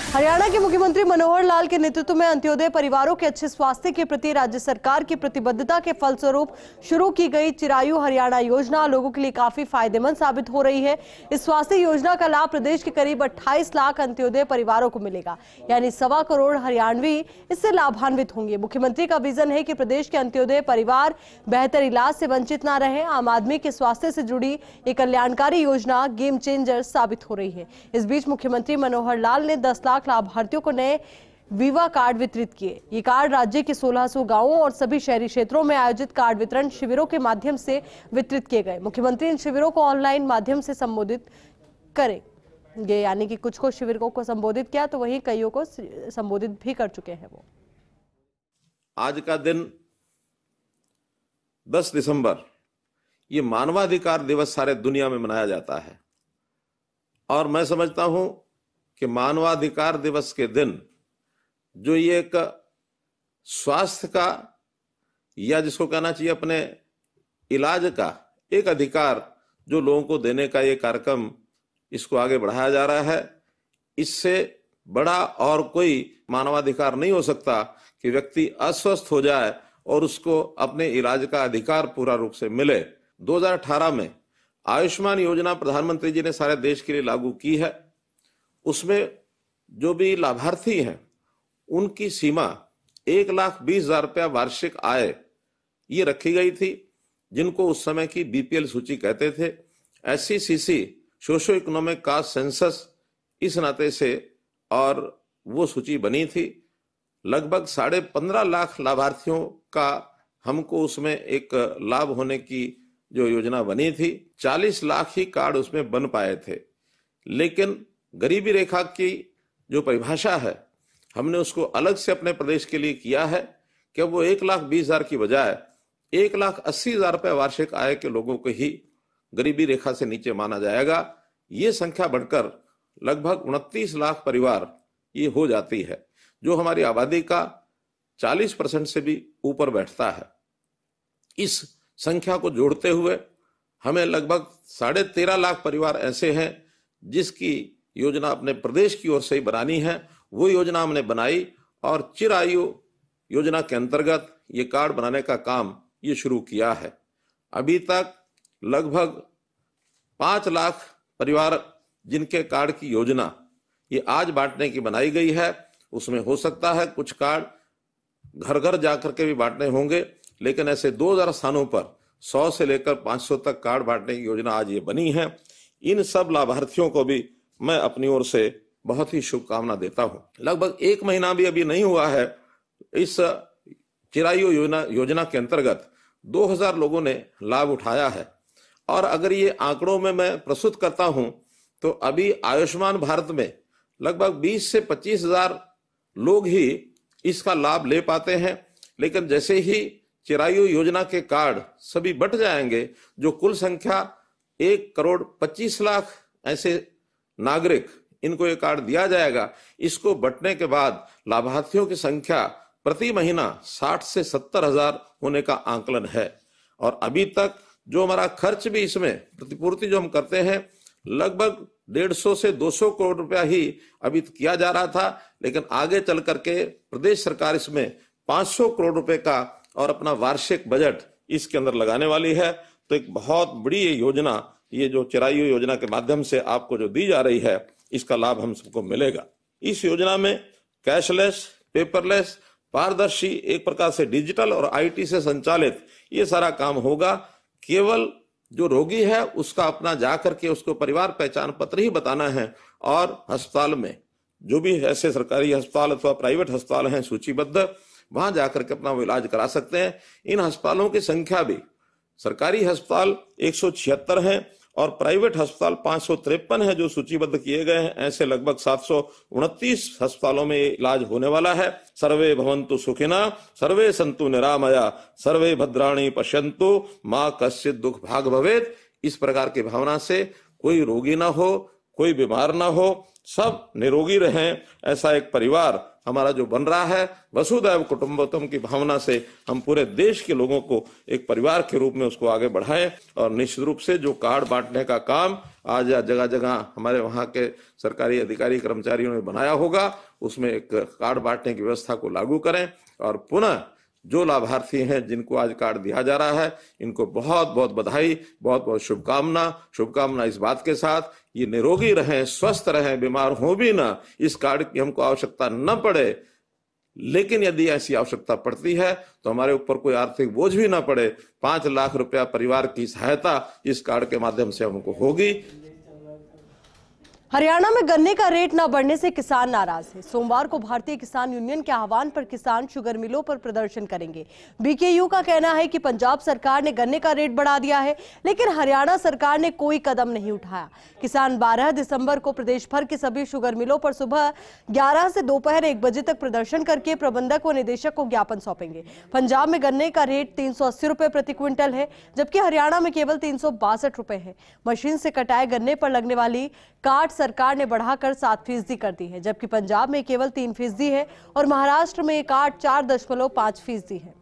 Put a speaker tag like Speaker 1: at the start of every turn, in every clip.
Speaker 1: हरियाणा के मुख्यमंत्री मनोहर लाल के नेतृत्व में अंत्योदय परिवारों के अच्छे स्वास्थ्य के प्रति राज्य सरकार की प्रतिबद्धता के फलस्वरूप शुरू की गई चिरायु हरियाणा योजना लोगों के लिए काफी फायदेमंद साबित हो रही है। इस स्वास्थ्य योजना का लाभ प्रदेश के करीब 28 लाख अंत्योदय परिवारों को मिलेगा, यानी 1.25 करोड़ हरियाणवी इससे लाभान्वित होंगे। मुख्यमंत्री का विजन है कि प्रदेश के अंत्योदय परिवार बेहतर इलाज से वंचित न रहे। आम आदमी के स्वास्थ्य से जुड़ी ये कल्याणकारी योजना गेम चेंजर साबित हो रही है। इस बीच मुख्यमंत्री मनोहर लाल ने 10 लाख लाभार्थियों को नए विवा कार्ड वितरित किए। ये कार्ड राज्य के 1600 गांवों और सभी शहरी क्षेत्रों में आयोजित कार्ड वितरण शिविरों के माध्यम से वितरित किए गए। मुख्यमंत्री इन शिविरों को ऑनलाइन माध्यम से संबोधित करेंगे, यानी कि कुछ को शिविरों को संबोधित किया तो वहीं कईयों को संबोधित भी कर चुके हैं। वो
Speaker 2: आज का दिन 10 दिसंबर ये मानवाधिकार दिवस सारे दुनिया में मनाया जाता है और मैं समझता हूं कि मानवाधिकार दिवस के दिन जो ये एक स्वास्थ्य का या जिसको कहना चाहिए अपने इलाज का एक अधिकार जो लोगों को देने का ये कार्यक्रम इसको आगे बढ़ाया जा रहा है, इससे बड़ा और कोई मानवाधिकार नहीं हो सकता कि व्यक्ति अस्वस्थ हो जाए और उसको अपने इलाज का अधिकार पूरा रूप से मिले। 2018 में आयुष्मान योजना प्रधानमंत्री जी ने सारे देश के लिए लागू की है। उसमें जो भी लाभार्थी हैं उनकी सीमा 1,20,000 रुपया वार्षिक आय ये रखी गई थी, जिनको उस समय की बीपीएल सूची कहते थे। SCCC socio economic caste census इस नाते से और वो सूची बनी थी। लगभग 15.5 लाख लाभार्थियों का हमको उसमें एक लाभ होने की जो योजना बनी थी। 40 लाख ही कार्ड उसमें बन पाए थे, लेकिन गरीबी रेखा की जो परिभाषा है हमने उसको अलग से अपने प्रदेश के लिए किया है कि वो 1,20,000 की बजाय 1,80,000 रुपए वार्षिक आय के लोगों को ही गरीबी रेखा से नीचे माना जाएगा। ये संख्या बढ़कर लगभग 29 लाख परिवार ये हो जाती है, जो हमारी आबादी का 40% से भी ऊपर बैठता है। इस संख्या को जोड़ते हुए हमें लगभग 13.5 लाख परिवार ऐसे हैं जिसकी योजना अपने प्रदेश की ओर से ही बनानी है। वो योजना हमने बनाई और चिरायु योजना के अंतर्गत ये कार्ड बनाने का काम ये शुरू किया है। अभी तक लगभग 5 लाख परिवार जिनके कार्ड की योजना ये आज बांटने की बनाई गई है। उसमें हो सकता है कुछ कार्ड घर घर जाकर के भी बांटने होंगे, लेकिन ऐसे 2000 स्थानों पर 100 से लेकर 500 तक कार्ड बांटने की योजना आज ये बनी है। इन सब लाभार्थियों को भी मैं अपनी ओर से बहुत ही शुभकामना देता हूं। लगभग 1 महीना भी अभी नहीं हुआ है, इस चिरायु योजना के अंतर्गत 2000 लोगों ने लाभ उठाया है। और अगर ये आंकड़ों में मैं प्रस्तुत करता हूं तो अभी आयुष्मान भारत में लगभग 20 से 25 हजार लोग ही इसका लाभ ले पाते हैं, लेकिन जैसे ही चिरायु योजना के कार्ड सभी बट जाएंगे, जो कुल संख्या 1,25 लाख ऐसे नागरिक इनको ये कार्ड दिया जाएगा, इसको बंटने के बाद लाभार्थियों की संख्या प्रति महीना 60 से 70 हजार होने का आंकलन है। और अभी तक जो हमारा खर्च भी इसमें प्रतिपूर्ति जो हम करते हैं लगभग 150 से 200 करोड़ रुपया ही अभी किया जा रहा था, लेकिन आगे चल करके प्रदेश सरकार इसमें 500 करोड़ रुपए का और अपना वार्षिक बजट इसके अंदर लगाने वाली है। तो एक बहुत बड़ी ये योजना, ये जो चिरायु योजना के माध्यम से आपको जो दी जा रही है, इसका लाभ हम सबको मिलेगा। इस योजना में कैशलेस, पेपरलेस, पारदर्शी, एक प्रकार से डिजिटल और आईटी से संचालित ये सारा काम होगा। केवल जो रोगी है उसका अपना जाकर के उसको परिवार पहचान पत्र ही बताना है और अस्पताल में जो भी ऐसे सरकारी अस्पताल अथवा प्राइवेट अस्पताल हैं सूचीबद्ध, वहां जाकर के अपना वो इलाज करा सकते हैं। इन अस्पतालों की संख्या भी सरकारी अस्पताल 176 हैं और प्राइवेट अस्पताल 553 है जो सूचीबद्ध किए गए हैं। ऐसे लगभग 729 अस्पतालों में इलाज होने वाला है। सर्वे भवन्तु सुखिनः, सर्वे सन्तु निरामया, सर्वे भद्राणि पश्यन्तु, मां कश्चित् दुख भाग भवेत्। इस प्रकार की भावना से कोई रोगी ना हो, कोई बीमार ना हो, सब निरोगी रहें, ऐसा एक परिवार हमारा जो बन रहा है, वसुधैव कुटुंबकम की भावना से हम पूरे देश के लोगों को एक परिवार के रूप में उसको आगे बढ़ाएं। और निश्चित रूप से जो कार्ड बांटने का काम आज जगह जगह हमारे वहां के सरकारी अधिकारी कर्मचारियों ने बनाया होगा, उसमें एक कार्ड बांटने की व्यवस्था को लागू करें। और पुनः जो लाभार्थी हैं जिनको आज कार्ड दिया जा रहा है, इनको बहुत बहुत बधाई, बहुत बहुत शुभकामना इस बात के साथ ये निरोगी रहें, स्वस्थ रहें, बीमार हो भी ना, इस कार्ड की हमको आवश्यकता न पड़े। लेकिन यदि ऐसी आवश्यकता पड़ती है तो हमारे ऊपर कोई आर्थिक बोझ भी ना पड़े, 5 लाख रुपया परिवार की सहायता इस कार्ड के माध्यम से हमको होगी।
Speaker 1: हरियाणा में गन्ने का रेट न बढ़ने से किसान नाराज है। सोमवार को भारतीय किसान यूनियन के आह्वान पर किसान शुगर मिलों पर प्रदर्शन करेंगे। बीकेयू का कहना है कि पंजाब सरकार ने गन्ने का रेट बढ़ा दिया है, लेकिन हरियाणा सरकार ने कोई कदम नहीं उठाया। किसान 12 दिसंबर को प्रदेश भर के सभी शुगर मिलों पर सुबह 11 से दोपहर 1 बजे तक प्रदर्शन करके प्रबंधक व निदेशक को ज्ञापन सौंपेंगे। पंजाब में गन्ने का रेट 380 रुपए प्रति क्विंटल है, जबकि हरियाणा में केवल 362 रुपए है। मशीन से कटाए गन्ने पर लगने वाली काट सरकार ने बढ़ाकर 7% कर दी है, जबकि पंजाब में केवल 3% है और महाराष्ट्र में काट 4.5% है।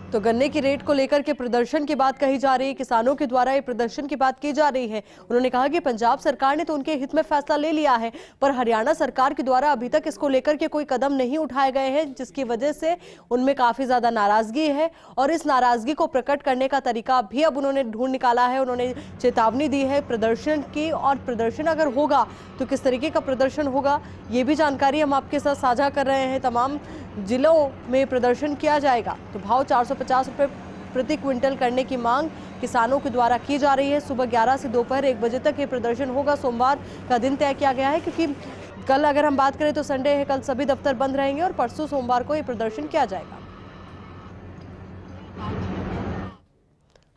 Speaker 1: तो गन्ने की रेट को लेकर के प्रदर्शन की बात कही जा रही है, किसानों के द्वारा ये प्रदर्शन की बात की जा रही है। उन्होंने कहा कि पंजाब सरकार ने तो उनके हित में फैसला ले लिया है, पर हरियाणा सरकार के द्वारा अभी तक इसको लेकर के कोई कदम नहीं उठाए गए हैं, जिसकी वजह से उनमें काफी ज्यादा नाराजगी है। और इस नाराजगी को प्रकट करने का तरीका भी अब उन्होंने ढूंढ निकाला है। उन्होंने चेतावनी दी है प्रदर्शन की, और प्रदर्शन अगर होगा तो किस तरीके का प्रदर्शन होगा ये भी जानकारी हम आपके साथ साझा कर रहे हैं। तमाम जिलों में प्रदर्शन किया जाएगा। तो भाव 450 रुपए प्रति क्विंटल करने की मांग किसानों के द्वारा की जा रही है। सुबह 11 से दोपहर 1 बजे तक ये प्रदर्शन होगा। सोमवार का दिन तय किया गया है, क्योंकि कल अगर हम बात करें तो संडे है, कल सभी दफ्तर बंद रहेंगे और परसों सोमवार को ये प्रदर्शन किया जाएगा।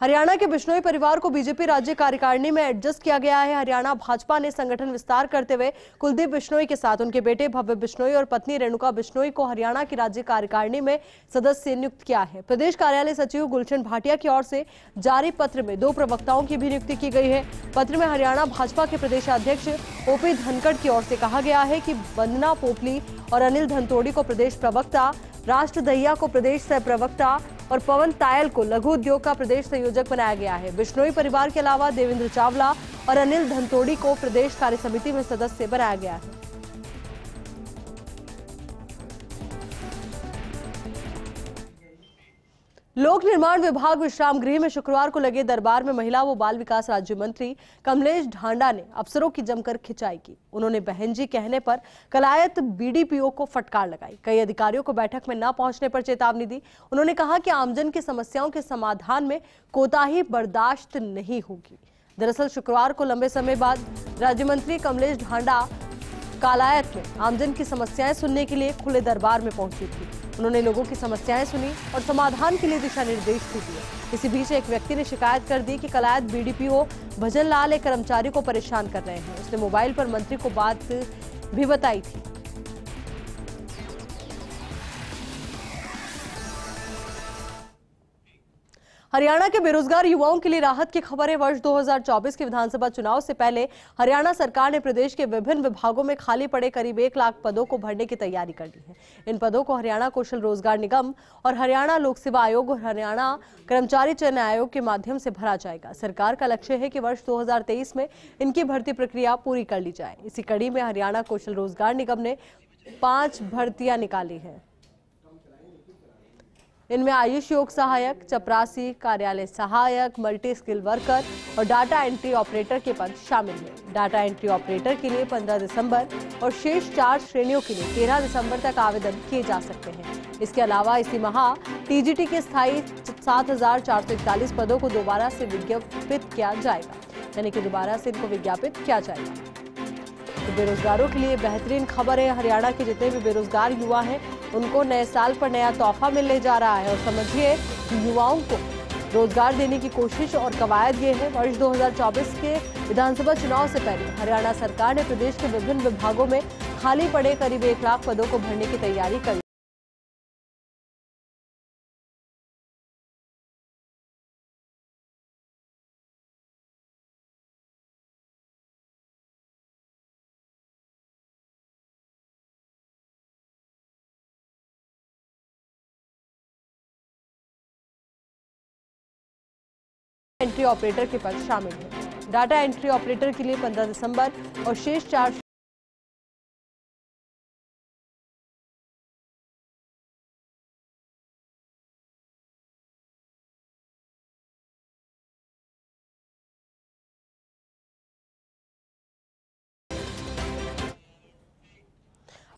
Speaker 1: हरियाणा के बिश्नोई परिवार को बीजेपी राज्य कार्यकारिणी में एडजस्ट किया गया है। हरियाणा भाजपा ने संगठन विस्तार करते हुए कुलदीप बिश्नोई के साथ उनके बेटे भव्य बिश्नोई और पत्नी रेणुका बिश्नोई को हरियाणा की राज्य कार्यकारिणी में सदस्य नियुक्त किया है। प्रदेश कार्यालय सचिव गुलशन भाटिया की ओर से जारी पत्र में 2 प्रवक्ताओं की भी नियुक्ति की गई है। पत्र में हरियाणा भाजपा के प्रदेशाध्यक्ष ओपी धनखड़ की ओर से कहा गया है कि वंदना पोपली और अनिल धनतोड़ी को प्रदेश प्रवक्ता, राष्ट्र दहिया को प्रदेश सह प्रवक्ता और पवन तायल को लघु उद्योग का प्रदेश संयोजक बनाया गया है। बिश्नोई परिवार के अलावा देवेंद्र चावला और अनिल धनतोड़ी को प्रदेश कार्य समिति में सदस्य बनाया गया है। लोक निर्माण विभाग विश्राम गृह में शुक्रवार को लगे दरबार में महिला व बाल विकास राज्य मंत्री कमलेश ढांडा ने अफसरों की जमकर खिंचाई की। उन्होंने बहन जी कहने पर कलायत बीडीपीओ को फटकार लगाई। कई अधिकारियों को बैठक में न पहुंचने पर चेतावनी दी। उन्होंने कहा कि आमजन की समस्याओं के समाधान में कोताही बर्दाश्त नहीं होगी। दरअसल शुक्रवार को लंबे समय बाद राज्य मंत्री कमलेश ढांडा कालायत में आमजन की समस्याएं सुनने के लिए खुले दरबार में पहुंची थी। उन्होंने लोगों की समस्याएं सुनी और समाधान के लिए दिशा निर्देश भी दिए। इसी बीच एक व्यक्ति ने शिकायत कर दी कि कलायत बीडीपीओ भजन लाल एक कर्मचारी को परेशान कर रहे हैं। उसने मोबाइल पर मंत्री को बात भी बताई थी। हरियाणा के बेरोजगार युवाओं के लिए राहत की खबर है। वर्ष 2024 के विधानसभा चुनाव से पहले हरियाणा सरकार ने प्रदेश के विभिन्न विभागों में खाली पड़े करीब 1 लाख पदों को भरने की तैयारी कर ली है। इन पदों को हरियाणा कौशल रोजगार निगम और हरियाणा लोक सेवा आयोग और हरियाणा कर्मचारी चयन आयोग के माध्यम से भरा जाएगा। सरकार का लक्ष्य है कि वर्ष 2023 में इनकी भर्ती प्रक्रिया पूरी कर ली जाए। इसी कड़ी में हरियाणा कौशल रोजगार निगम ने 5 भर्तियां निकाली हैं। इनमें आयुष योग सहायक, चपरासी, कार्यालय सहायक, मल्टी स्किल वर्कर और डाटा एंट्री ऑपरेटर के पद शामिल हैं। डाटा एंट्री ऑपरेटर के लिए 15 दिसंबर और शेष 4 श्रेणियों के लिए 13 दिसंबर तक आवेदन किए जा सकते हैं। इसके अलावा इसी माह टीजीटी के स्थायी 7,441 पदों को दोबारा से विज्ञापित किया जाएगा, यानी कि दोबारा से इनको विज्ञापित किया जाएगा। तो बेरोजगारों के लिए बेहतरीन खबर है। हरियाणा के जितने भी बेरोजगार युवा हैं उनको नए साल पर नया तोहफा मिलने जा रहा है। और समझिए कि युवाओं को रोजगार देने की कोशिश और कवायद ये है। वर्ष 2024 के विधानसभा चुनाव से पहले हरियाणा सरकार ने प्रदेश के विभिन्न विभागों में खाली पड़े करीब 1 लाख पदों को भरने की तैयारी कर एंट्री ऑपरेटर के पद शामिल हैं। डाटा एंट्री ऑपरेटर के लिए 15 दिसंबर और शेष 4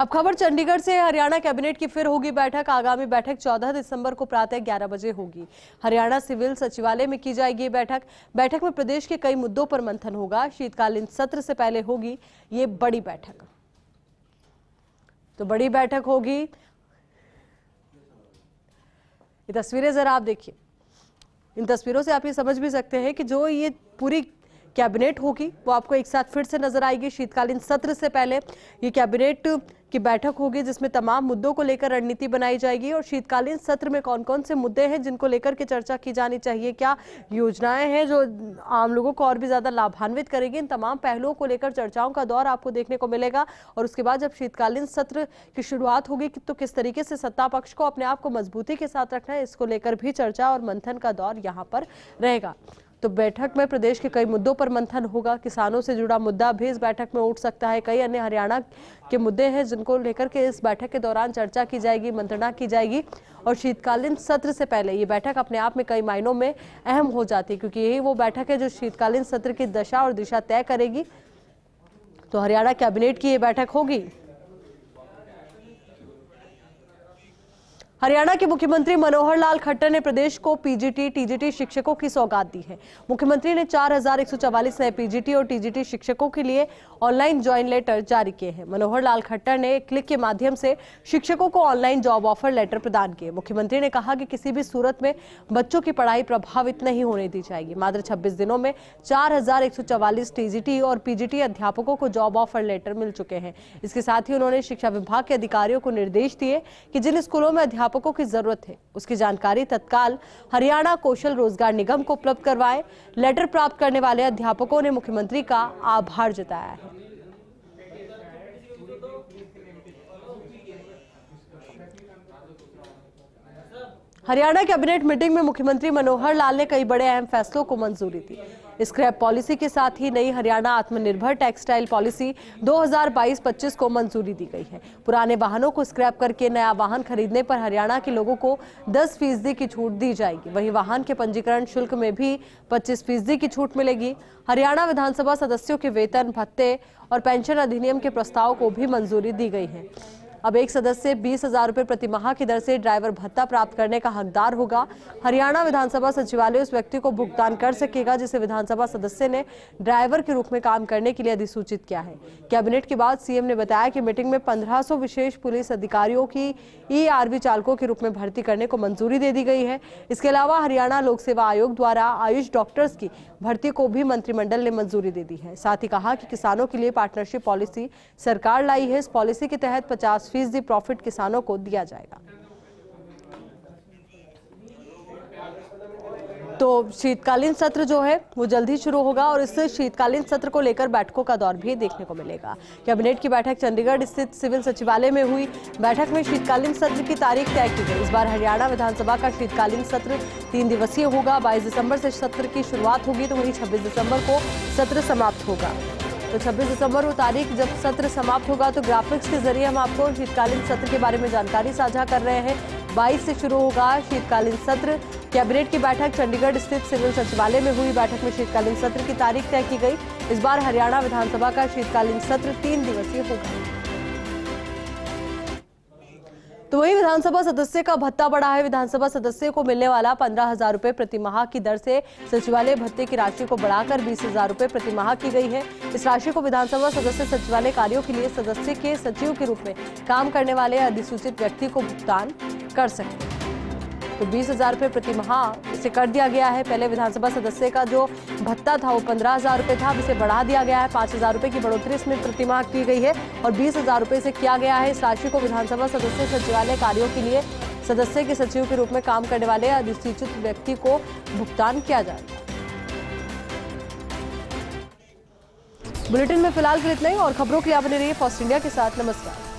Speaker 1: अब खबर चंडीगढ़ से। हरियाणा कैबिनेट की फिर होगी बैठक। आगामी बैठक 14 दिसंबर को प्रातः 11 बजे होगी। हरियाणा सिविल सचिवालय में की जाएगी बैठक। बैठक में प्रदेश के कई मुद्दों पर मंथन होगा। शीतकालीन सत्र से पहले होगी ये बड़ी बैठक। तो बड़ी बैठक होगी। ये तस्वीरें जरा आप देखिए। इन तस्वीरों से आप ये समझ भी सकते हैं कि जो ये पूरी कैबिनेट होगी वो आपको एक साथ फिर से नजर आएगी। शीतकालीन सत्र से पहले ये कैबिनेट की बैठक होगी जिसमें तमाम मुद्दों को लेकर रणनीति बनाई जाएगी और शीतकालीन सत्र में कौन कौन से मुद्दे हैं जिनको लेकर के चर्चा की जानी चाहिए, क्या योजनाएं हैं जो आम लोगों को और भी ज्यादा लाभान्वित करेगी, इन तमाम पहलुओं को लेकर चर्चाओं का दौर आपको देखने को मिलेगा। और उसके बाद जब शीतकालीन सत्र की शुरुआत होगी तो किस तरीके से सत्ता पक्ष को अपने आप को मजबूती के साथ रखना है, इसको लेकर भी चर्चा और मंथन का दौर यहाँ पर रहेगा। तो बैठक में प्रदेश के कई मुद्दों पर मंथन होगा। किसानों से जुड़ा मुद्दा भी इस बैठक में उठ सकता है। कई अन्य हरियाणा के मुद्दे हैं जिनको लेकर के इस बैठक के दौरान चर्चा की जाएगी, मंत्रणा की जाएगी। और शीतकालीन सत्र से पहले ये बैठक अपने आप में कई मायनों में अहम हो जाती है क्योंकि यही वो बैठक है जो शीतकालीन सत्र की दशा और दिशा तय करेगी। तो हरियाणा कैबिनेट की ये बैठक होगी। हरियाणा के मुख्यमंत्री मनोहर लाल खट्टर ने प्रदेश को पीजीटी, टीजीटी शिक्षकों की सौगात दी है। मुख्यमंत्री ने 4144 नए पीजीटी और टीजीटी शिक्षकों के लिए ऑनलाइन ज्वाइन लेटर जारी किए हैं। मनोहर लाल खट्टर ने क्लिक के माध्यम से शिक्षकों को ऑनलाइन जॉब ऑफर लेटर प्रदान किए। मुख्यमंत्री ने कहा कि किसी भी सूरत में बच्चों की पढ़ाई प्रभावित नहीं होने दी जाएगी। मात्र 26 दिनों में 4144 टीजीटी और पीजीटी अध्यापकों को जॉब ऑफर लेटर मिल चुके हैं। इसके साथ ही उन्होंने शिक्षा विभाग के अधिकारियों को निर्देश दिए कि जिन स्कूलों में अध्यापकों की जरूरत है उसकी जानकारी तत्काल हरियाणा कौशल रोजगार निगम को उपलब्ध करवाएं। लेटर प्राप्त करने वाले अध्यापकों ने मुख्यमंत्री का आभार जताया है। हरियाणा कैबिनेट मीटिंग में मुख्यमंत्री मनोहर लाल ने कई बड़े अहम फैसलों को मंजूरी दी। स्क्रैप पॉलिसी के साथ ही नई हरियाणा आत्मनिर्भर टेक्सटाइल पॉलिसी 2022-25 को मंजूरी दी गई है। पुराने वाहनों को स्क्रैप करके नया वाहन खरीदने पर हरियाणा के लोगों को 10% की छूट दी जाएगी। वहीं वाहन के पंजीकरण शुल्क में भी 25% की छूट मिलेगी। हरियाणा विधानसभा सदस्यों के वेतन, भत्ते और पेंशन अधिनियम के प्रस्ताव को भी मंजूरी दी गई है। अब एक सदस्य 20,000 रुपए प्रति माह की दर से ड्राइवर भत्ता प्राप्त करने का हकदार होगा। हरियाणा विधानसभा सचिवालय उस व्यक्ति को भुगतान कर सकेगा जिसे विधानसभा सदस्य ने ड्राइवर के रूप में काम करने के लिए अधिसूचित किया है। कैबिनेट के बाद सीएम ने बताया कि मीटिंग में 1500 विशेष पुलिस अधिकारियों की ईआरवी चालकों के रूप में भर्ती करने को मंजूरी दे दी गई है। इसके अलावा हरियाणा लोक सेवा आयोग द्वारा आयुष डॉक्टर्स की भर्ती को भी मंत्रिमंडल ने मंजूरी दे दी है। साथ ही कहा कि किसानों के लिए पार्टनरशिप पॉलिसी सरकार लाई है। इस पॉलिसी के तहत 50% प्रॉफिट किसानों को दिया जाएगा। तो शीतकालीन सत्र जो है वो जल्द ही शुरू होगा और इस शीतकालीन सत्र को लेकर बैठकों का दौर भी देखने को मिलेगा। कैबिनेट की बैठक चंडीगढ़ स्थित सिविल सचिवालय में हुई। बैठक में शीतकालीन सत्र की तारीख तय की गई। इस बार हरियाणा विधानसभा का शीतकालीन सत्र 3 दिवसीय होगा। 22 दिसंबर से सत्र की शुरुआत होगी तो वहीं 26 दिसंबर को सत्र समाप्त होगा। तो 26 दिसंबर वो तारीख जब सत्र समाप्त होगा तो ग्राफिक्स के जरिए हम आपको शीतकालीन सत्र के बारे में जानकारी साझा कर रहे हैं। 22 से शुरू होगा शीतकालीन सत्र। कैबिनेट की बैठक चंडीगढ़ स्थित सिविल सचिवालय में हुई। बैठक में शीतकालीन सत्र की तारीख तय की गई। इस बार हरियाणा विधानसभा का शीतकालीन सत्र 3 दिवसीय होगा। तो वही विधानसभा सदस्य का भत्ता बढ़ा है। विधानसभा सदस्य को मिलने वाला 15,000 रुपए प्रति माह की दर से सचिवालय भत्ते की राशि को बढ़ाकर 20,000 रुपए प्रति माह की गई है। इस राशि को विधानसभा सदस्य सचिवालय कार्यों के लिए सदस्य के सचिव के रूप में काम करने वाले अधिसूचित व्यक्ति को भुगतान कर सकते हैं। तो 20,000 रुपए प्रति माह इसे कर दिया गया है। पहले विधानसभा सदस्य का जो भत्ता था वो 15,000 रुपए था, अब इसे बढ़ा दिया गया है। 5,000 रुपए की बढ़ोतरी इसमें प्रति माह की गई है और 20,000 रुपए से किया गया है। इस राशि को विधानसभा सदस्य सचिवालय कार्यों के लिए सदस्य के सचिव के रूप में काम करने वाले अधिसूचित व्यक्ति को भुगतान किया जाएगा। बुलेटिन में फिलहाल के लिए इतना ही और खबरों के लिए आप बने रहिए फर्स्ट इंडिया के साथ। नमस्कार।